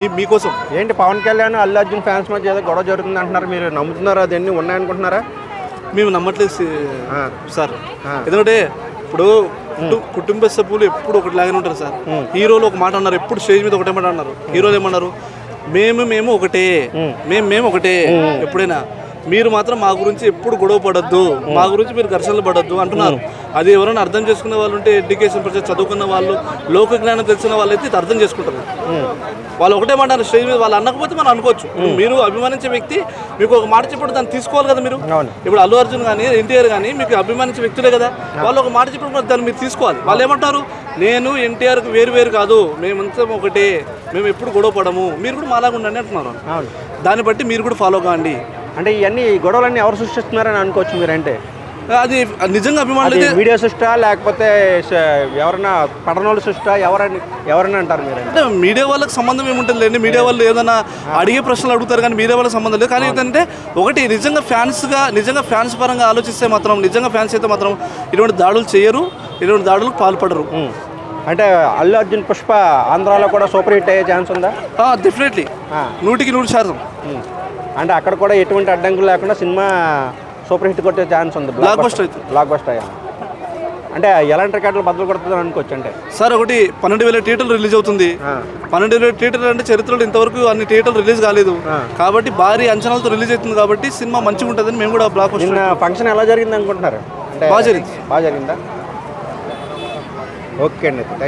మీకోసం ఏంటి పవన్ కళ్యాణ్ అల్లు అర్జున్ ఫ్యాన్స్ మధ్య ఏదో గొడవ జరుగుతుంది అంటున్నారు, మీరు నమ్ముతున్నారా? అదన్నీ ఉన్నాయనుకుంటున్నారా? మేము నమ్మట్లేదు సార్. ఎందుకంటే ఇప్పుడు కుటుంబ సభ్యులు ఎప్పుడు ఒకటిలాగానే ఉంటారు సార్. హీరోలు ఒక మాట అన్నారు, ఎప్పుడు స్టేజ్ మీద ఒకటే మాట అన్నారు. హీరోలు ఏమన్నారు? మేము ఒకటే, మేము ఒకటే. ఎప్పుడైనా మీరు మాత్రం మా గురించి ఎప్పుడు గొడవ పడద్దు, మా గురించి మీరు ఘర్షణలు పడద్దు అంటున్నారు. అది ఎవరైనా అర్థం చేసుకునే వాళ్ళు ఉంటే, ఎడ్యుకేషన్ పరిచయం చదువుకున్న వాళ్ళు, లోక జ్ఞానం తెలిసిన వాళ్ళు అయితే అర్థం చేసుకుంటారు. వాళ్ళు ఒకటే మాట స్టేజ్ మీద వాళ్ళు అనకపోతే మనం అనుకోవచ్చు. మీరు అభిమానించే వ్యక్తి మీకు ఒక మాట చెప్పినప్పుడు దాన్ని తీసుకోవాలి కదా. మీరు ఇప్పుడు అల్లు అర్జున్ కానీ ఎన్టీఆర్ కానీ మీకు అభిమానించే వ్యక్తులే కదా. వాళ్ళు ఒక మాట చెప్పినప్పుడు దాన్ని మీరు తీసుకోవాలి. వాళ్ళు ఏమంటారు? నేను ఎన్టీఆర్కి వేరు కాదు, మేమంతా ఒకటే, మేము ఎప్పుడు గొడవ పడము, మీరు కూడా మాలాగా ఉండండి అంటున్నారు. దాన్ని బట్టి మీరు కూడా ఫాలో కాండి. అంటే ఇవన్నీ గొడవలన్నీ ఎవరు సృష్టిస్తున్నారని అనుకోవచ్చు మీరంటే? అది నిజంగా అభిమానులు మీడియా సృష్టి లేకపోతే ఎవరైనా పట్టణాలు సృష్టి ఎవరైనా అంటారు మీరు? అంటే మీడియా వాళ్ళకి సంబంధం ఏముంటుంది లేండి. మీడియా వాళ్ళు ఏదైనా అడిగే ప్రశ్నలు అడుగుతారు కానీ మీడియా వాళ్ళకి సంబంధం లేదు. కానీ ఏంటంటే ఒకటి నిజంగా ఫ్యాన్స్ పరంగా ఆలోచిస్తే మాత్రం, నిజంగా ఫ్యాన్స్ అయితే మాత్రం ఇటువంటి దాడులు చేయరు, ఇటువంటి దాడులకు పాల్పడరు. అంటే అల్లు అర్జున్ పుష్ప ఆంధ్రాలో కూడా సూపర్ హిట్ అయ్యే ఛాన్స్ ఉందా? డెఫినెట్లీ 100% అంటే అక్కడ కూడా ఎటువంటి అడ్డంకులు లేకుండా సినిమా సూపర్ హిట్ కొట్టే ఛాన్స్ ఉంది. బ్లాక్ బస్టర్ అయ్యా అంటే ఎలాంటి రికార్డులు బదులు కొడుతుందని అనుకోవచ్చు. అంటే సార్ ఒకటి 12,000 థియేటర్లు రిలీజ్ అవుతుంది. 12,000 థియేటర్లు అంటే చరిత్రలో ఇంతవరకు అన్ని థియేటర్లు రిలీజ్ కాలేదు. కాబట్టి భారీ అంచనాలతో రిలీజ్ అవుతుంది కాబట్టి సినిమా మంచిగా ఉంటుందని మేము కూడా బ్లాక్ బస్టర్. ఫంక్షన్ ఎలా జరిగింది అనుకుంటున్నారు? అంటే బాగా జరిగిందా? ఓకే అండి.